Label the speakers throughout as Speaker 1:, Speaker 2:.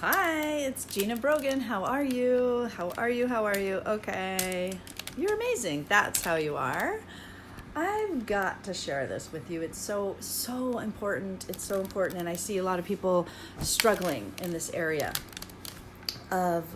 Speaker 1: Hi, it's Gina Brogan. How are you? How are you? How are you? Okay. You're amazing. That's how you are. I've got to share this with you. It's so important. It's so important. And I see a lot of people struggling in this area of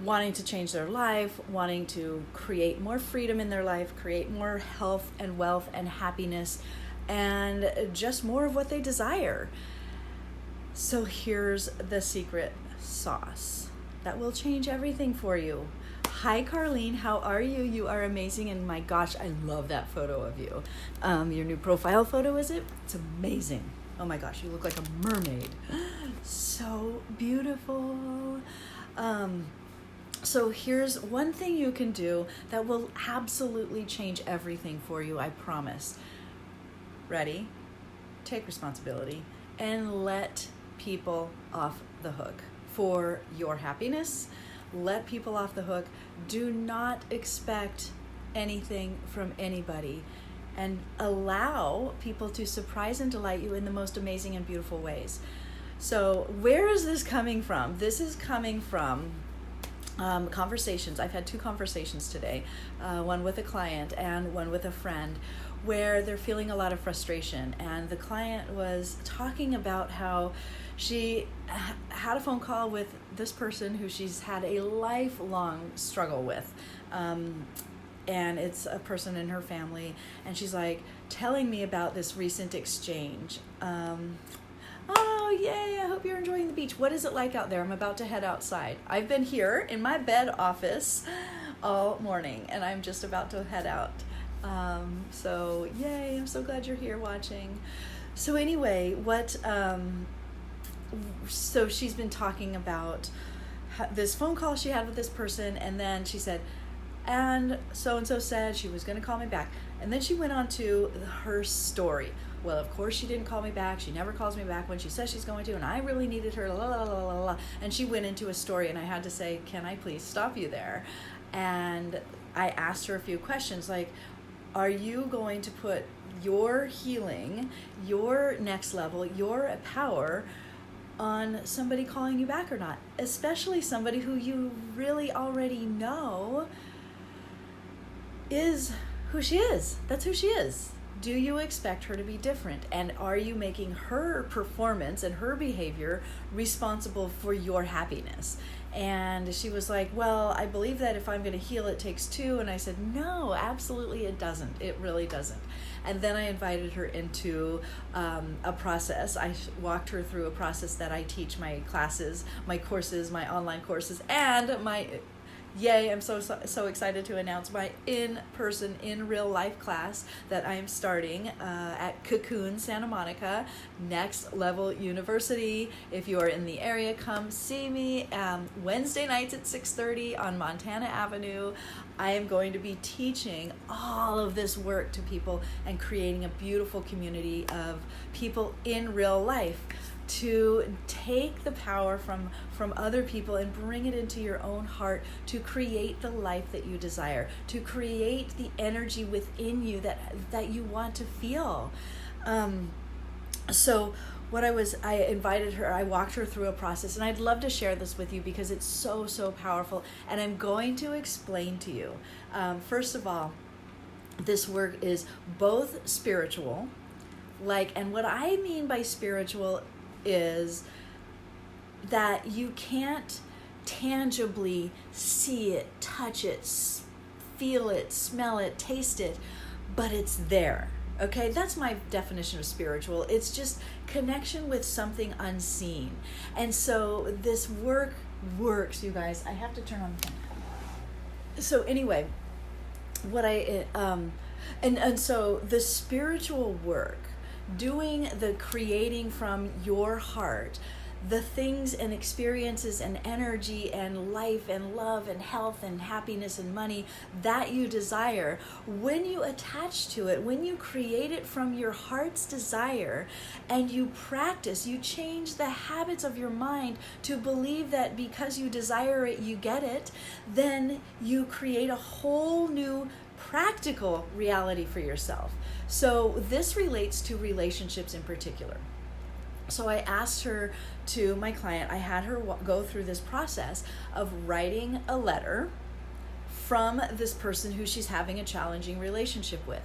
Speaker 1: wanting to change their life, wanting to create more freedom in their life, create more health and wealth and happiness, and just more of what they desire. So here's the secret sauce that will change everything for you. Hi, Carlene. How are you? You are amazing. And my gosh, I love that photo of you. Your new profile photo, is it? It's amazing. Oh my gosh, you look like a mermaid. So beautiful. So here's one thing you can do that will absolutely change everything for you, I promise. Ready? Take responsibility and let people off the hook for your happiness. Let people off the hook. Do not expect anything from anybody, and allow people to surprise and delight you in the most amazing and beautiful ways. So where is this coming from? This is coming from conversations. I've had 2 conversations today, one with a client and one with a friend, where they're feeling a lot of frustration. And the client was talking about how she had a phone call with this person who she's had a lifelong struggle with. And it's a person in her family. And she's like telling me about this recent exchange. Oh, yay, I hope you're enjoying the beach. What is it like out there? I'm about to head outside. I've been here in my bed office all morning, and I'm just about to head out. So yay, I'm so glad you're here watching. So anyway, so she's been talking about this phone call she had with this person, and then she said, and so-and-so said she was going to call me back. And then she went on to her story. Well, of course she didn't call me back. She never calls me back when she says she's going to, and I really needed her, la la la la la. And she went into a story, and I had to say, can I please stop you there? And I asked her a few questions like, are you going to put your healing, your next level, your power on somebody calling you back or not? Especially somebody who you really already know is who she is. That's who she is. Do you expect her to be different? And are you making her performance and her behavior responsible for your happiness? And she was like, well, I believe that if I'm going to heal, it takes 2. And I said, no, absolutely it doesn't. It really doesn't. And then I invited her into a process. I walked her through a process that I teach my classes, my courses, my online courses, and my... Yay, I'm so excited to announce my in-person, in real life class that I am starting at Cocoon Santa Monica, Next Level University. If you are in the area, come see me Wednesday nights at 6:30 on Montana Avenue. I am going to be teaching all of this work to people and creating a beautiful community of people in real life, to take the power from other people and bring it into your own heart, to create the life that you desire, to create the energy within you that you want to feel. So I invited her, I walked her through a process, and I'd love to share this with you because it's so powerful, and I'm going to explain to you. First of all, this work is both spiritual, and what I mean by spiritual is that you can't tangibly see it, touch it, feel it, smell it, taste it, but it's there. Okay, that's my definition of spiritual. It's just connection with something unseen. And so this work works, you guys. I have to turn on the fan. So anyway, and so the spiritual work, doing the creating from your heart, the things and experiences and energy and life and love and health and happiness and money that you desire, when you attach to it, when you create it from your heart's desire and you practice, you change the habits of your mind to believe that because you desire it, you get it, then you create a whole new practical reality for yourself. So this relates to relationships in particular. So I asked her to, my client, I had her go through this process of writing a letter from this person who she's having a challenging relationship with.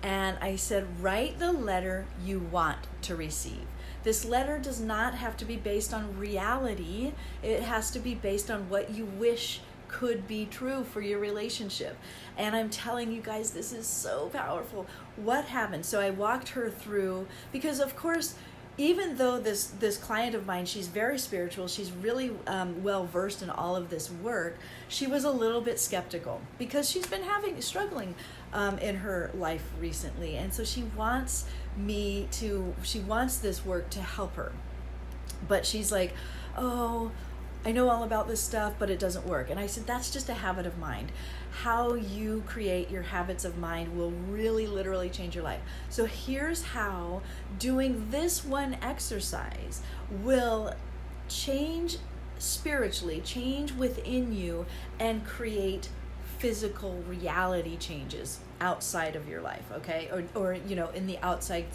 Speaker 1: And I said, write the letter you want to receive. This letter does not have to be based on reality. It has to be based on what you wish could be true for your relationship. And I'm telling you guys, this is so powerful. What happened? So I walked her through, because of course, even though this client of mine, she's very spiritual, she's really well versed in all of this work, she was a little bit skeptical because she's been struggling in her life recently, and so she wants this work to help her, but she's like, oh, I know all about this stuff, but it doesn't work. And I said, that's just a habit of mind. How you create your habits of mind will really literally change your life. So here's how doing this one exercise will change spiritually, change within you, and create physical reality changes outside of your life, okay? Or in the outside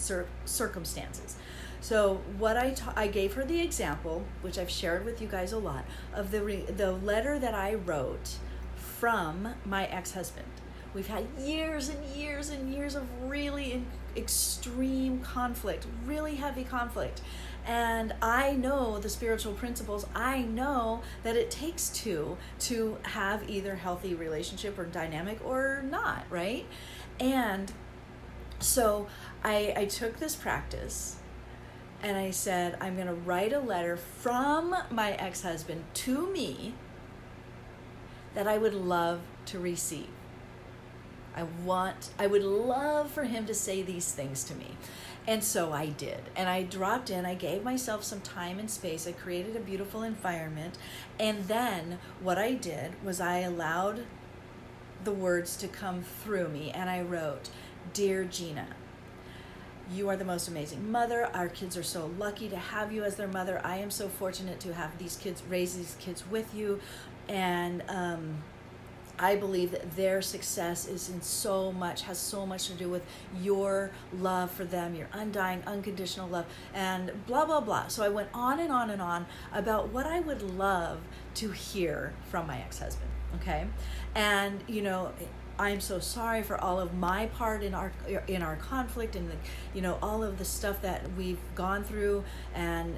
Speaker 1: circumstances. So what I gave her the example, which I've shared with you guys a lot, of the letter that I wrote from my ex-husband. We've had years and years and years of really extreme conflict, really heavy conflict. And I know the spiritual principles. I know that it takes two to have either healthy relationship or dynamic or not, right? And so I took this practice, and I said, I'm going to write a letter from my ex-husband to me that I would love to receive. I would love for him to say these things to me. And so I did. And I dropped in, I gave myself some time and space. I created a beautiful environment. And then what I did was I allowed the words to come through me. And I wrote, Dear Gina, you are the most amazing mother. Our kids are so lucky to have you as their mother. I am so fortunate to have raise these kids with you. And I believe that their success has so much to do with your love for them, your undying, unconditional love, and blah, blah, blah. So I went on and on and on about what I would love to hear from my ex-husband, okay? And, I'm so sorry for all of my part in our conflict, and all of the stuff that we've gone through, and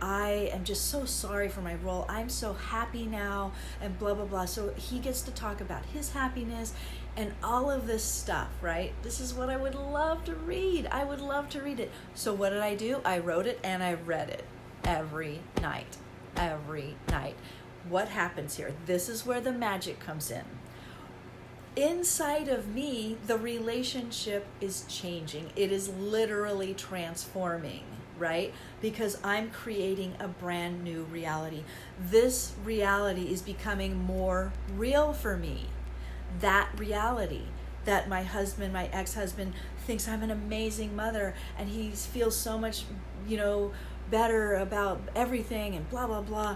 Speaker 1: I am just so sorry for my role. I'm so happy now, and blah blah blah. So he gets to talk about his happiness and all of this stuff, right? This is what I would love to read. I would love to read it. So what did I do? I wrote it and I read it every night. What happens here? This is where the magic comes in. Inside of me, the relationship is changing. It is literally transforming, right? Because I'm creating a brand new reality. This reality is becoming more real for me. That reality that my ex-husband thinks I'm an amazing mother, and he feels so much, better about everything and blah, blah, blah.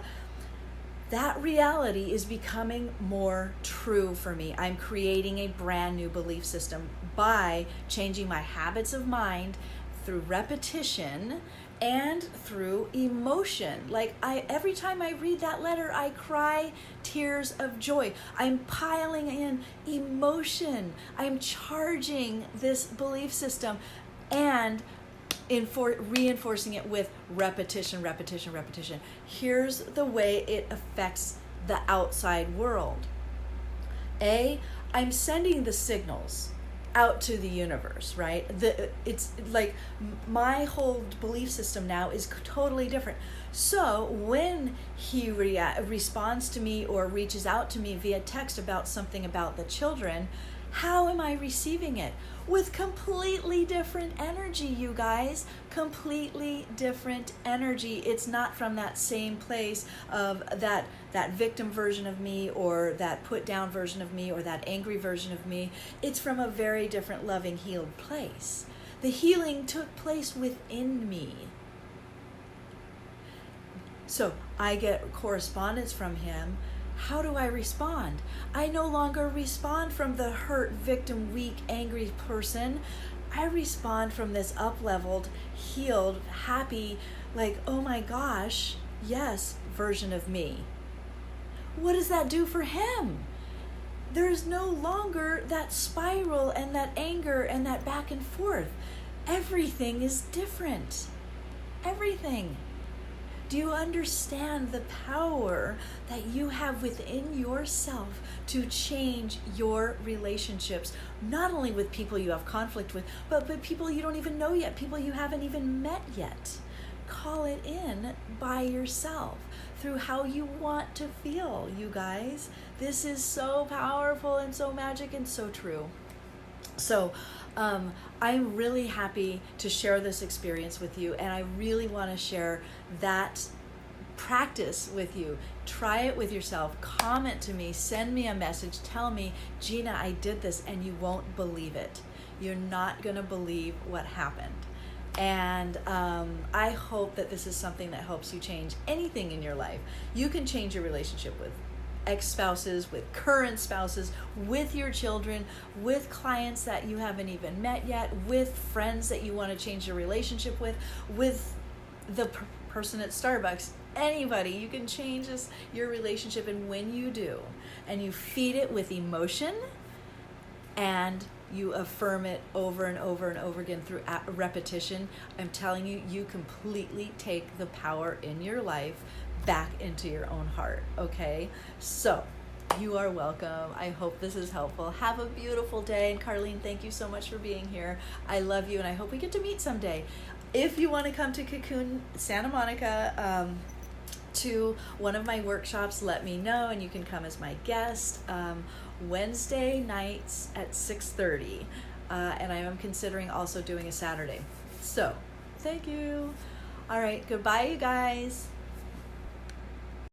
Speaker 1: That reality is becoming more true for me. I'm creating a brand new belief system by changing my habits of mind through repetition and through emotion. Like every time I read that letter, I cry tears of joy. I'm piling in emotion. I'm charging this belief system and reinforcing it with repetition. Here's the way it affects the outside world. I'm sending the signals out to the universe, right? It's like my whole belief system now is totally different. So when he responds to me or reaches out to me via text about something about the children, how am I receiving it? With completely different energy, you guys. Completely different energy. It's not from that same place of that victim version of me, or that put down version of me, or that angry version of me. It's from a very different, loving, healed place. The healing took place within me. So I get correspondence from him. How do I respond? I no longer respond from the hurt, victim, weak, angry person. I respond from this up-leveled, healed, happy, like, oh my gosh, yes, version of me. What does that do for him? There's no longer that spiral and that anger and that back and forth. Everything is different. Everything. Do you understand the power that you have within yourself to change your relationships, not only with people you have conflict with, but with people you don't even know yet, people you haven't even met yet? Call it in by yourself through how you want to feel, you guys. This is so powerful and so magic and so true. So I'm really happy to share this experience with you, and I really want to share that practice with you. Try it with yourself. Comment to me, send me a message, tell me, Gina, I did this, and you won't believe it. You're not going to believe what happened. And I hope that this is something that helps you change anything in your life. You can change your relationship with ex-spouses, with current spouses, with your children, with clients that you haven't even met yet, with friends that you want to change your relationship with the person at Starbucks. Anybody, you can change your relationship. And when you do, and you feed it with emotion, and you affirm it over and over and over again through repetition, I'm telling you, you completely take the power in your life back into your own heart, okay? So, you are welcome. I hope this is helpful. Have a beautiful day. And Carlene, thank you so much for being here. I love you, and I hope we get to meet someday. If you want to come to Cocoon Santa Monica, to one of my workshops, let me know, and you can come as my guest Wednesday nights at 6:30, and I am considering also doing a Saturday. So, thank you. All right, goodbye, you guys.